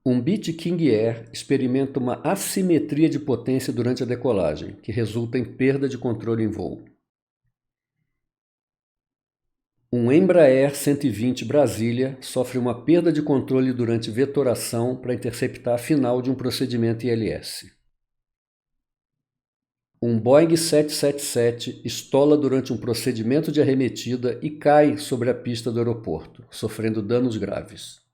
Um Beech King Air experimenta uma assimetria de potência durante a decolagem, que resulta em perda de controle em voo. Um Embraer 120 Brasília sofre uma perda de controle durante vetoração para interceptar a final de um procedimento ILS. Um Boeing 777 estola durante um procedimento de arremetida e cai sobre a pista do aeroporto, sofrendo danos graves.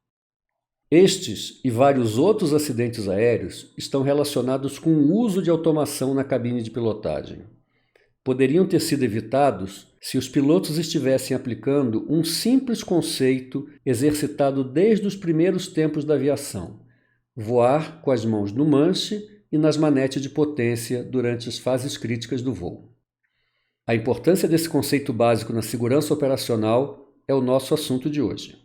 Estes e vários outros acidentes aéreos estão relacionados com o uso de automação na cabine de pilotagem. Poderiam ter sido evitados se os pilotos estivessem aplicando um simples conceito exercitado desde os primeiros tempos da aviação: voar com as mãos no manche e nas manetes de potência durante as fases críticas do voo. A importância desse conceito básico na segurança operacional é o nosso assunto de hoje.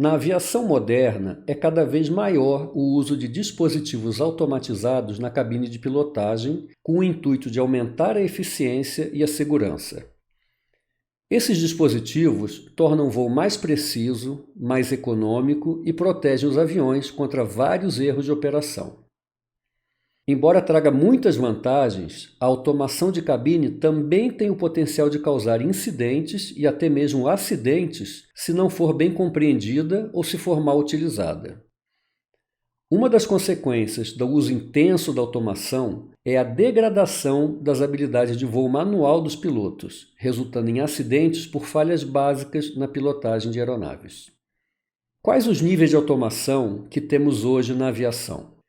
Na aviação moderna, é cada vez maior o uso de dispositivos automatizados na cabine de pilotagem, com o intuito de aumentar a eficiência e a segurança. Esses dispositivos tornam o voo mais preciso, mais econômico e protegem os aviões contra vários erros de operação. Embora traga muitas vantagens, a automação de cabine também tem o potencial de causar incidentes e até mesmo acidentes se não for bem compreendida ou se for mal utilizada. Uma das consequências do uso intenso da automação é a degradação das habilidades de voo manual dos pilotos, resultando em acidentes por falhas básicas na pilotagem de aeronaves. Quais os níveis de automação que temos hoje na aviação?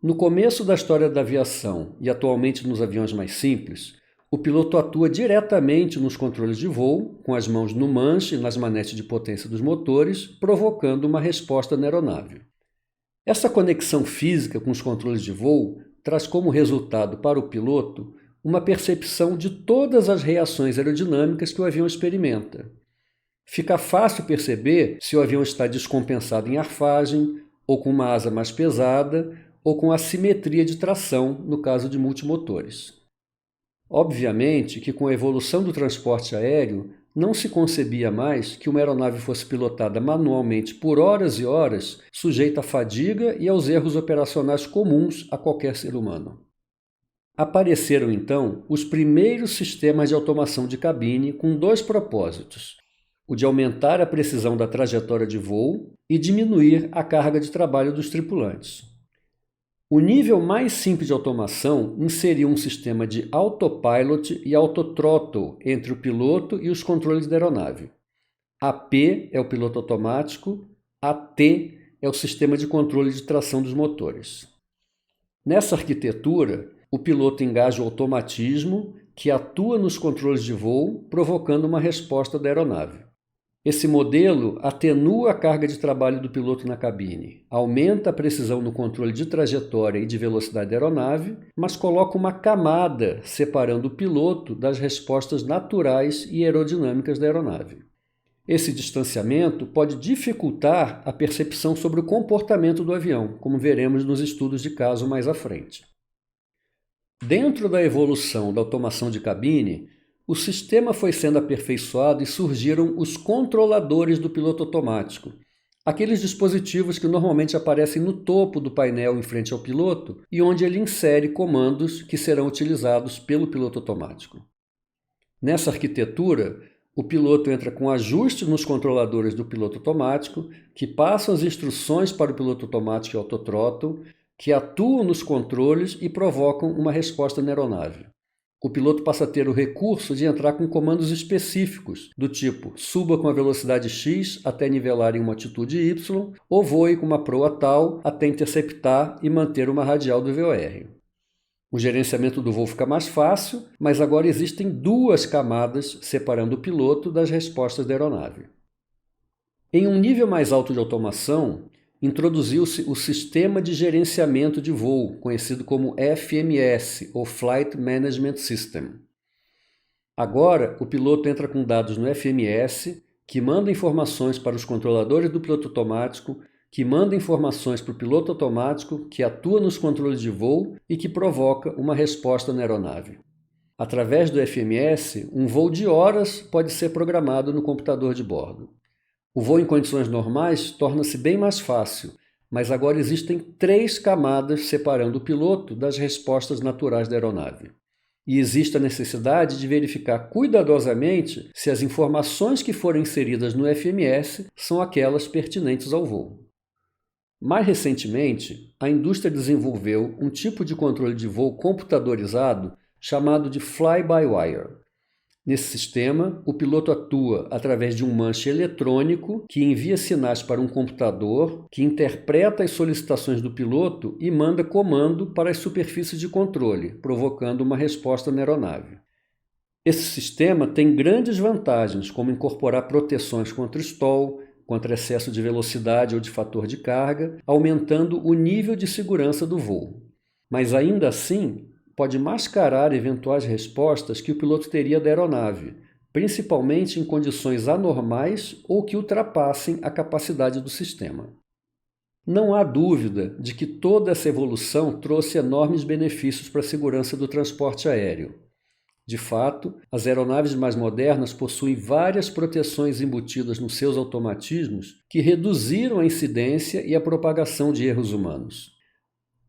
No começo da história da aviação e atualmente nos aviões mais simples, o piloto atua diretamente nos controles de voo, com as mãos no manche e nas manetes de potência dos motores, provocando uma resposta na aeronave. Essa conexão física com os controles de voo traz como resultado para o piloto uma percepção de todas as reações aerodinâmicas que o avião experimenta. Fica fácil perceber se o avião está descompensado em arfagem, ou com uma asa mais pesada, ou com assimetria de tração, no caso de multimotores. Obviamente que com a evolução do transporte aéreo, não se concebia mais que uma aeronave fosse pilotada manualmente por horas e horas, sujeita à fadiga e aos erros operacionais comuns a qualquer ser humano. Apareceram então os primeiros sistemas de automação de cabine com dois propósitos: o de aumentar a precisão da trajetória de voo e diminuir a carga de trabalho dos tripulantes. O nível mais simples de automação inseria um sistema de autopilot e autothrottle entre o piloto e os controles da aeronave. AP é o piloto automático, AT é o sistema de controle de tração dos motores. Nessa arquitetura, o piloto engaja o automatismo, que atua nos controles de voo, provocando uma resposta da aeronave. Esse modelo atenua a carga de trabalho do piloto na cabine, aumenta a precisão no controle de trajetória e de velocidade da aeronave, mas coloca uma camada separando o piloto das respostas naturais e aerodinâmicas da aeronave. Esse distanciamento pode dificultar a percepção sobre o comportamento do avião, como veremos nos estudos de caso mais à frente. Dentro da evolução da automação de cabine, o sistema foi sendo aperfeiçoado e surgiram os controladores do piloto automático, aqueles dispositivos que normalmente aparecem no topo do painel em frente ao piloto e onde ele insere comandos que serão utilizados pelo piloto automático. Nessa arquitetura, o piloto entra com ajustes nos controladores do piloto automático, que passam as instruções para o piloto automático e autothrottle, que atuam nos controles e provocam uma resposta na aeronave. O piloto passa a ter o recurso de entrar com comandos específicos, do tipo suba com a velocidade X até nivelar em uma altitude Y, ou voe com uma proa tal até interceptar e manter uma radial do VOR. O gerenciamento do voo fica mais fácil, mas agora existem duas camadas separando o piloto das respostas da aeronave. Em um nível mais alto de automação, introduziu-se o Sistema de Gerenciamento de Voo, conhecido como FMS, ou Flight Management System. Agora, o piloto entra com dados no FMS, que manda informações para os controladores do piloto automático, que manda informações para o piloto automático, que atua nos controles de voo e que provoca uma resposta na aeronave. Através do FMS, um voo de horas pode ser programado no computador de bordo. O voo em condições normais torna-se bem mais fácil, mas agora existem 3 camadas separando o piloto das respostas naturais da aeronave. E existe a necessidade de verificar cuidadosamente se as informações que foram inseridas no FMS são aquelas pertinentes ao voo. Mais recentemente, a indústria desenvolveu um tipo de controle de voo computadorizado chamado de fly-by-wire. Nesse sistema, o piloto atua através de um manche eletrônico que envia sinais para um computador que interpreta as solicitações do piloto e manda comando para as superfícies de controle, provocando uma resposta na aeronave. Esse sistema tem grandes vantagens, como incorporar proteções contra stall, contra excesso de velocidade ou de fator de carga, aumentando o nível de segurança do voo. Mas ainda assim, pode mascarar eventuais respostas que o piloto teria da aeronave, principalmente em condições anormais ou que ultrapassem a capacidade do sistema. Não há dúvida de que toda essa evolução trouxe enormes benefícios para a segurança do transporte aéreo. De fato, as aeronaves mais modernas possuem várias proteções embutidas nos seus automatismos que reduziram a incidência e a propagação de erros humanos.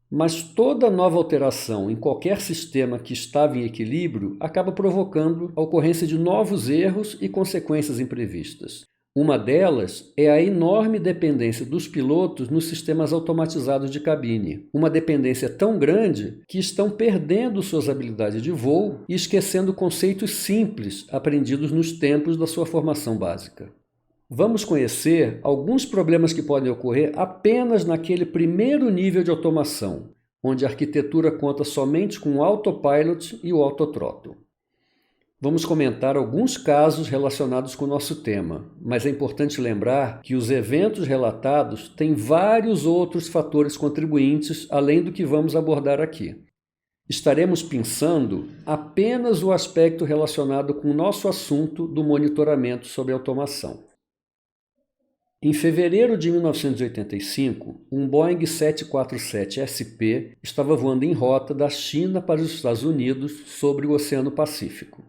Mas toda nova alteração em qualquer sistema que estava em equilíbrio acaba provocando a ocorrência de novos erros e consequências imprevistas. Uma delas é a enorme dependência dos pilotos nos sistemas automatizados de cabine. Uma dependência tão grande que estão perdendo suas habilidades de voo e esquecendo conceitos simples aprendidos nos tempos da sua formação básica. Vamos conhecer alguns problemas que podem ocorrer apenas naquele primeiro nível de automação, onde a arquitetura conta somente com o autopilot e o autothrottle. Vamos comentar alguns casos relacionados com o nosso tema, mas é importante lembrar que os eventos relatados têm vários outros fatores contribuintes além do que vamos abordar aqui. Estaremos pensando apenas o aspecto relacionado com o nosso assunto do monitoramento sobre automação. Em fevereiro de 1985, um Boeing 747SP estava voando em rota da China para os Estados Unidos sobre o Oceano Pacífico.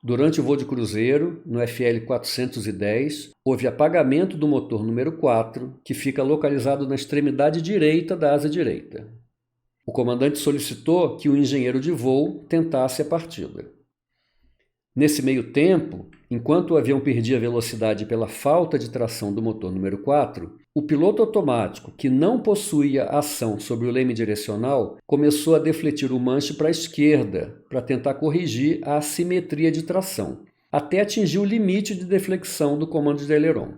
Durante o voo de cruzeiro, no FL 410, houve apagamento do motor número 4, que fica localizado na extremidade direita da asa direita. O comandante solicitou que o engenheiro de voo tentasse a partida. Nesse meio tempo, enquanto o avião perdia velocidade pela falta de tração do motor número 4, o piloto automático, que não possuía ação sobre o leme direcional, começou a defletir o manche para a esquerda para tentar corrigir a assimetria de tração, até atingir o limite de deflexão do comando de aileron.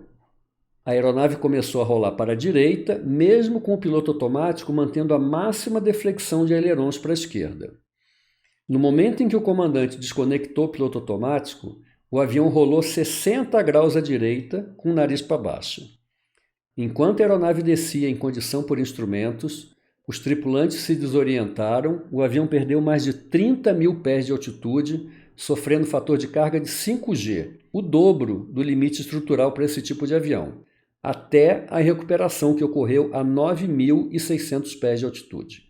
A aeronave começou a rolar para a direita, mesmo com o piloto automático mantendo a máxima deflexão de ailerons para a esquerda. No momento em que o comandante desconectou o piloto automático, o avião rolou 60 graus à direita, com o nariz para baixo. Enquanto a aeronave descia em condição por instrumentos, os tripulantes se desorientaram, o avião perdeu mais de 30 mil pés de altitude, sofrendo fator de carga de 5G, o dobro do limite estrutural para esse tipo de avião, até a recuperação que ocorreu a 9.600 pés de altitude.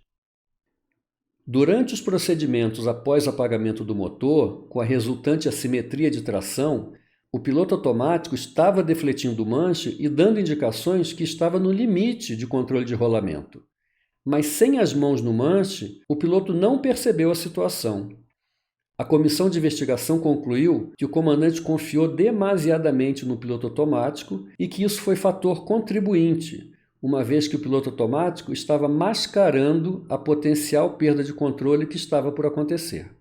Durante os procedimentos após apagamento do motor, com a resultante assimetria de tração, o piloto automático estava defletindo o manche e dando indicações que estava no limite de controle de rolamento. Mas sem as mãos no manche, o piloto não percebeu a situação. A comissão de investigação concluiu que o comandante confiou demasiadamente no piloto automático e que isso foi fator contribuinte, uma vez que o piloto automático estava mascarando a potencial perda de controle que estava por acontecer.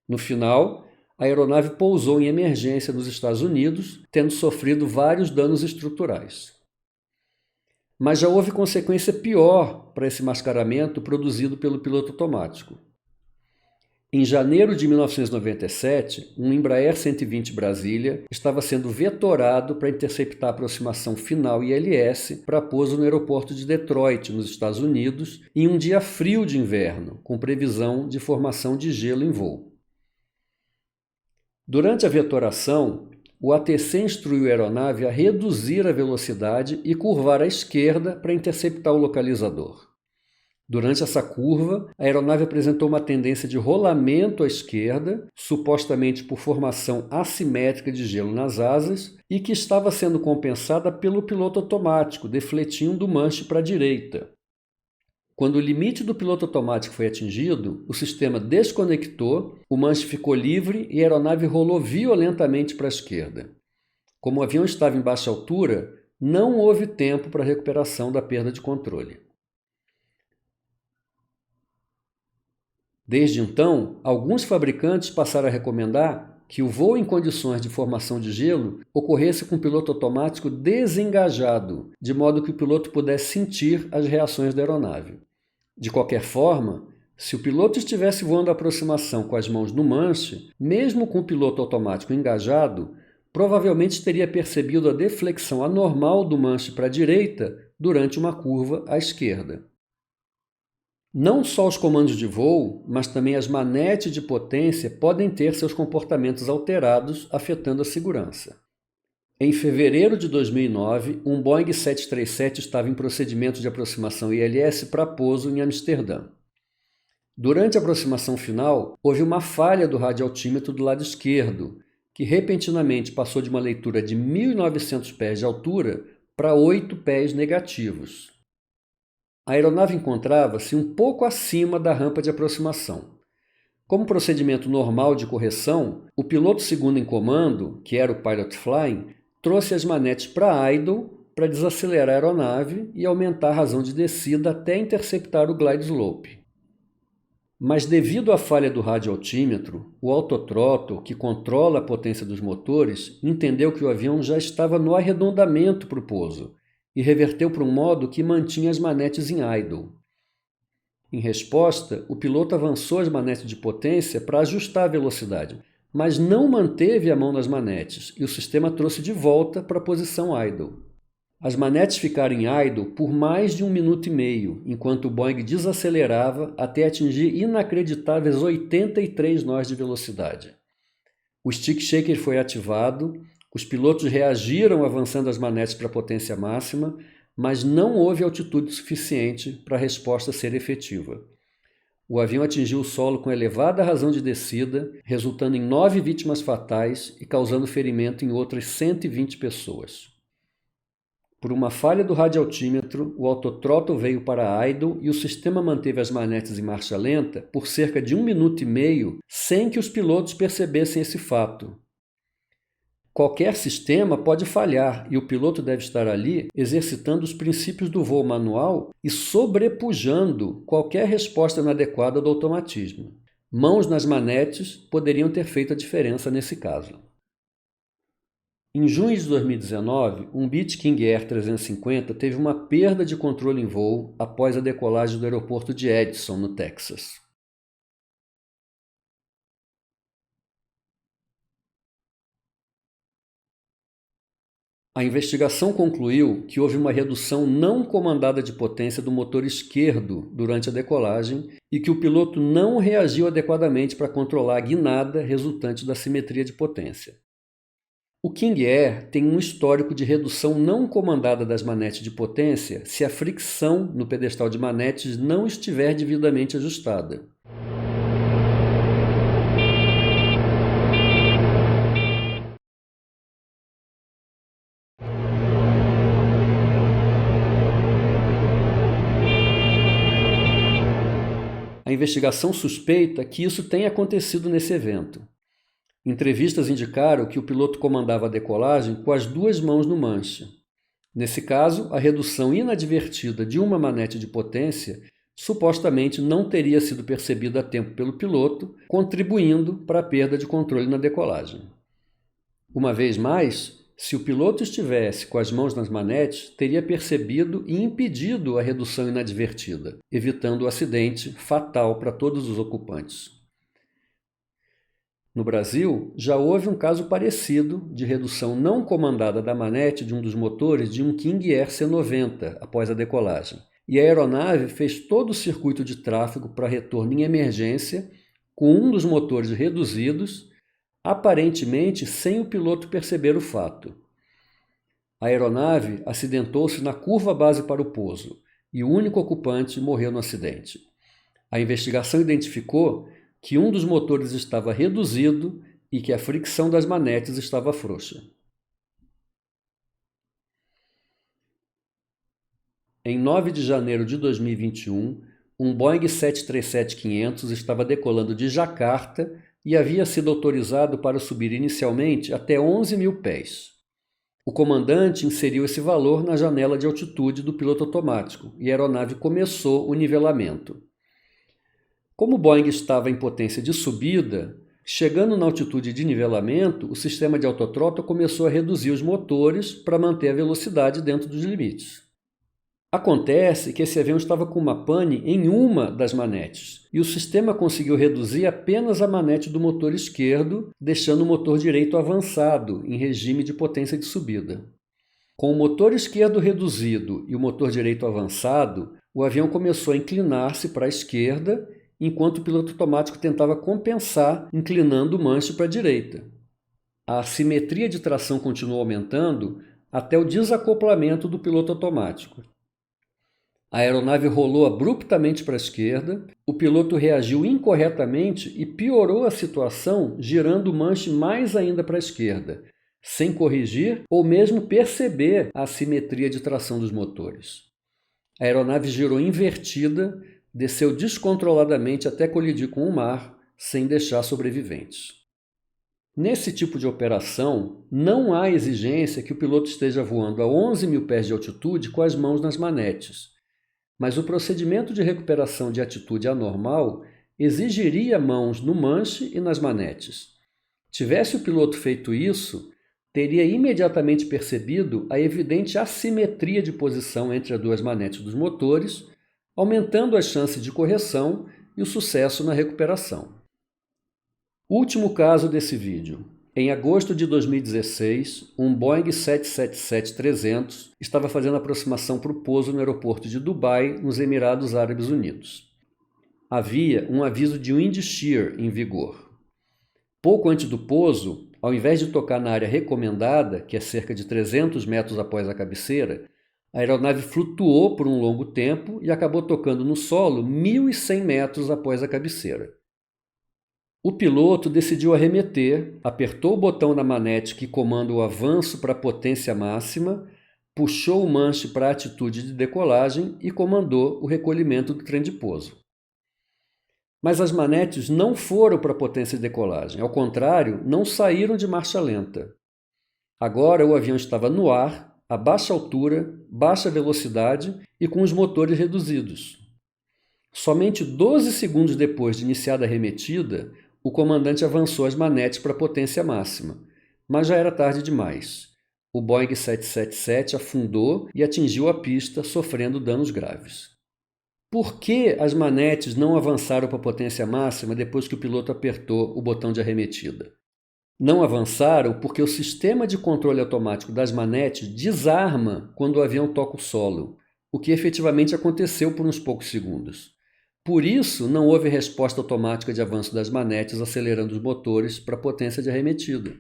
No final, a aeronave pousou em emergência nos Estados Unidos, tendo sofrido vários danos estruturais. Mas já houve consequência pior para esse mascaramento produzido pelo piloto automático. Em janeiro de 1997, um Embraer 120 Brasília estava sendo vetorado para interceptar a aproximação final ILS para pouso no aeroporto de Detroit, nos Estados Unidos, em um dia frio de inverno, com previsão de formação de gelo em voo. Durante a vetoração, o ATC instruiu a aeronave a reduzir a velocidade e curvar à esquerda para interceptar o localizador. Durante essa curva, a aeronave apresentou uma tendência de rolamento à esquerda, supostamente por formação assimétrica de gelo nas asas, e que estava sendo compensada pelo piloto automático, defletindo o manche para a direita. Quando o limite do piloto automático foi atingido, o sistema desconectou, o manche ficou livre e a aeronave rolou violentamente para a esquerda. Como o avião estava em baixa altura, não houve tempo para a recuperação da perda de controle. Desde então, alguns fabricantes passaram a recomendar que o voo em condições de formação de gelo ocorresse com o piloto automático desengajado, de modo que o piloto pudesse sentir as reações da aeronave. De qualquer forma, se o piloto estivesse voando a aproximação com as mãos no manche, mesmo com o piloto automático engajado, provavelmente teria percebido a deflexão anormal do manche para a direita durante uma curva à esquerda. Não só os comandos de voo, mas também as manetes de potência podem ter seus comportamentos alterados, afetando a segurança. Em fevereiro de 2009, um Boeing 737 estava em procedimento de aproximação ILS para pouso em Amsterdã. Durante a aproximação final, houve uma falha do radioaltímetro do lado esquerdo, que repentinamente passou de uma leitura de 1.900 pés de altura para 8 pés negativos. A aeronave encontrava-se um pouco acima da rampa de aproximação. Como procedimento normal de correção, o piloto segundo em comando, que era o Pilot Flying, trouxe as manetes para idle para desacelerar a aeronave e aumentar a razão de descida até interceptar o glide slope. Mas devido à falha do radioaltímetro, o autothrottle, que controla a potência dos motores, entendeu que o avião já estava no arredondamento para o pouso e reverteu para um modo que mantinha as manetes em idle. Em resposta, o piloto avançou as manetes de potência para ajustar a velocidade, mas não manteve a mão nas manetes e o sistema trouxe de volta para a posição idle. As manetes ficaram em idle por mais de 1 minuto e meio, enquanto o Boeing desacelerava até atingir inacreditáveis 83 nós de velocidade. O stick shaker foi ativado, os pilotos reagiram avançando as manetes para a potência máxima, mas não houve altitude suficiente para a resposta ser efetiva. O avião atingiu o solo com elevada razão de descida, resultando em 9 vítimas fatais e causando ferimento em outras 120 pessoas. Por uma falha do radioaltímetro, o autothrottle veio para idle e o sistema manteve as manetes em marcha lenta por cerca de 1 minuto e meio sem que os pilotos percebessem esse fato. Qualquer sistema pode falhar e o piloto deve estar ali exercitando os princípios do voo manual e sobrepujando qualquer resposta inadequada do automatismo. Mãos nas manetes poderiam ter feito a diferença nesse caso. Em junho de 2019, um Beech King Air 350 teve uma perda de controle em voo após a decolagem do aeroporto de Edison, no Texas. A investigação concluiu que houve uma redução não comandada de potência do motor esquerdo durante a decolagem e que o piloto não reagiu adequadamente para controlar a guinada resultante da simetria de potência. O King Air tem um histórico de redução não comandada das manetes de potência se a fricção no pedestal de manetes não estiver devidamente ajustada. A investigação suspeita que isso tenha acontecido nesse evento. Entrevistas indicaram que o piloto comandava a decolagem com as 2 mãos no manche. Nesse caso, a redução inadvertida de uma manete de potência supostamente não teria sido percebida a tempo pelo piloto, contribuindo para a perda de controle na decolagem. Uma vez mais, se o piloto estivesse com as mãos nas manetes, teria percebido e impedido a redução inadvertida, evitando o acidente fatal para todos os ocupantes. No Brasil, já houve um caso parecido de redução não comandada da manete de um dos motores de um King Air C-90 após a decolagem. E a aeronave fez todo o circuito de tráfego para retorno em emergência, com um dos motores reduzidos, aparentemente sem o piloto perceber o fato. A aeronave acidentou-se na curva base para o pouso, e o único ocupante morreu no acidente. A investigação identificou que um dos motores estava reduzido e que a fricção das manetes estava frouxa. Em 9 de janeiro de 2021, um Boeing 737-500 estava decolando de Jacarta e havia sido autorizado para subir inicialmente até 11 mil pés. O comandante inseriu esse valor na janela de altitude do piloto automático e a aeronave começou o nivelamento. Como o Boeing estava em potência de subida, chegando na altitude de nivelamento, o sistema de autothrottle começou a reduzir os motores para manter a velocidade dentro dos limites. Acontece que esse avião estava com uma pane em uma das manetes, e o sistema conseguiu reduzir apenas a manete do motor esquerdo, deixando o motor direito avançado, em regime de potência de subida. Com o motor esquerdo reduzido e o motor direito avançado, o avião começou a inclinar-se para a esquerda, enquanto o piloto automático tentava compensar, inclinando o manche para a direita. A assimetria de tração continuou aumentando até o desacoplamento do piloto automático. A aeronave rolou abruptamente para a esquerda, o piloto reagiu incorretamente e piorou a situação, girando o manche mais ainda para a esquerda, sem corrigir ou mesmo perceber a assimetria de tração dos motores. A aeronave girou invertida, desceu descontroladamente até colidir com o mar, sem deixar sobreviventes. Nesse tipo de operação, não há exigência que o piloto esteja voando a 11 mil pés de altitude com as mãos nas manetes, mas o procedimento de recuperação de atitude anormal exigiria mãos no manche e nas manetes. Tivesse o piloto feito isso, teria imediatamente percebido a evidente assimetria de posição entre as duas manetes dos motores, aumentando as chances de correção e o sucesso na recuperação. Último caso desse vídeo. Em agosto de 2016, um Boeing 777-300 estava fazendo aproximação para o pouso no aeroporto de Dubai, nos Emirados Árabes Unidos. Havia um aviso de wind shear em vigor. Pouco antes do pouso, ao invés de tocar na área recomendada, que é cerca de 300 metros após a cabeceira, a aeronave flutuou por um longo tempo e acabou tocando no solo 1.100 metros após a cabeceira. O piloto decidiu arremeter, apertou o botão na manete que comanda o avanço para a potência máxima, puxou o manche para a atitude de decolagem e comandou o recolhimento do trem de pouso. Mas as manetes não foram para a potência de decolagem, ao contrário, não saíram de marcha lenta. Agora o avião estava no ar, a baixa altura, baixa velocidade e com os motores reduzidos. Somente 12 segundos depois de iniciada a arremetida, o comandante avançou as manetes para a potência máxima, mas já era tarde demais. O Boeing 777 afundou e atingiu a pista, sofrendo danos graves. Por que as manetes não avançaram para a potência máxima depois que o piloto apertou o botão de arremetida? Não avançaram porque o sistema de controle automático das manetes desarma quando o avião toca o solo, o que efetivamente aconteceu por uns poucos segundos. Por isso, não houve resposta automática de avanço das manetes acelerando os motores para a potência de arremetida.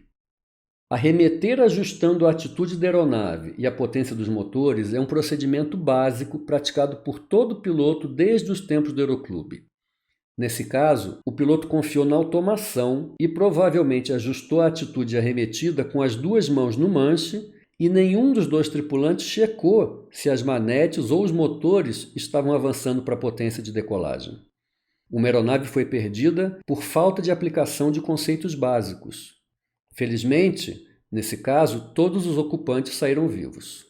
Arremeter ajustando a atitude da aeronave e a potência dos motores é um procedimento básico praticado por todo piloto desde os tempos do aeroclube. Nesse caso, o piloto confiou na automação e provavelmente ajustou a atitude arremetida com as duas mãos no manche e nenhum dos dois tripulantes checou se as manetes ou os motores estavam avançando para a potência de decolagem. Uma aeronave foi perdida por falta de aplicação de conceitos básicos. Felizmente, nesse caso, todos os ocupantes saíram vivos.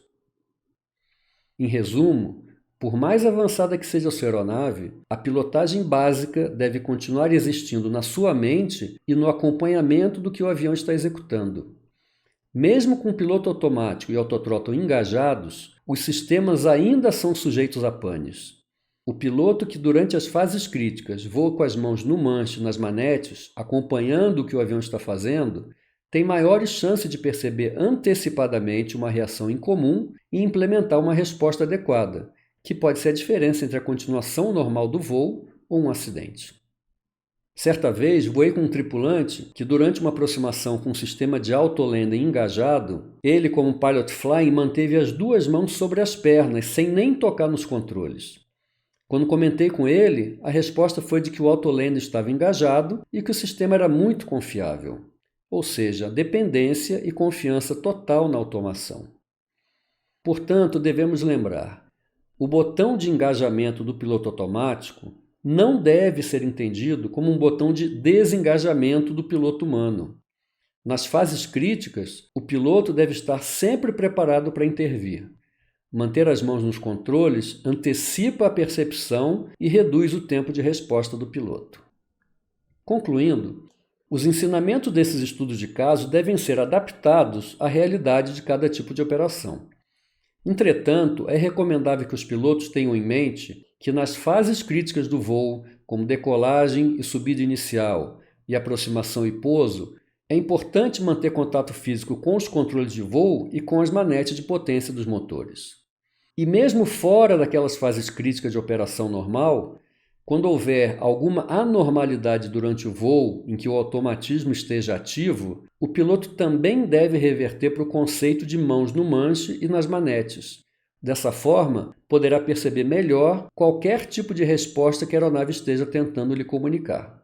Em resumo, por mais avançada que seja a sua aeronave, a pilotagem básica deve continuar existindo na sua mente e no acompanhamento do que o avião está executando. Mesmo com o piloto automático e autothrottle engajados, os sistemas ainda são sujeitos a panes. O piloto que durante as fases críticas voa com as mãos no manche nas manetes, acompanhando o que o avião está fazendo, tem maiores chances de perceber antecipadamente uma reação incomum e implementar uma resposta adequada, que pode ser a diferença entre a continuação normal do voo ou um acidente. Certa vez, voei com um tripulante que, durante uma aproximação com um sistema de auto-landing engajado, ele, como pilot flying, manteve as duas mãos sobre as pernas, sem nem tocar nos controles. Quando comentei com ele, a resposta foi de que o auto-landing estava engajado e que o sistema era muito confiável, ou seja, dependência e confiança total na automação. Portanto, devemos lembrar, o botão de engajamento do piloto automático não deve ser entendido como um botão de desengajamento do piloto humano. Nas fases críticas, o piloto deve estar sempre preparado para intervir. Manter as mãos nos controles antecipa a percepção e reduz o tempo de resposta do piloto. Concluindo, os ensinamentos desses estudos de caso devem ser adaptados à realidade de cada tipo de operação. Entretanto, é recomendável que os pilotos tenham em mente que nas fases críticas do voo, como decolagem e subida inicial e aproximação e pouso, é importante manter contato físico com os controles de voo e com as manetes de potência dos motores. E mesmo fora daquelas fases críticas de operação normal, quando houver alguma anormalidade durante o voo em que o automatismo esteja ativo, o piloto também deve reverter para o conceito de mãos no manche e nas manetes. Dessa forma, poderá perceber melhor qualquer tipo de resposta que a aeronave esteja tentando lhe comunicar.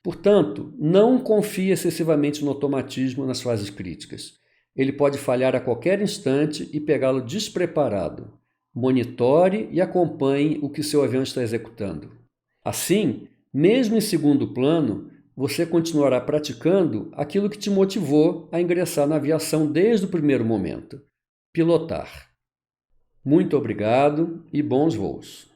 Portanto, não confie excessivamente no automatismo nas fases críticas. Ele pode falhar a qualquer instante e pegá-lo despreparado. Monitore e acompanhe o que seu avião está executando. Assim, mesmo em segundo plano, você continuará praticando aquilo que te motivou a ingressar na aviação desde o primeiro momento: pilotar. Muito obrigado e bons voos!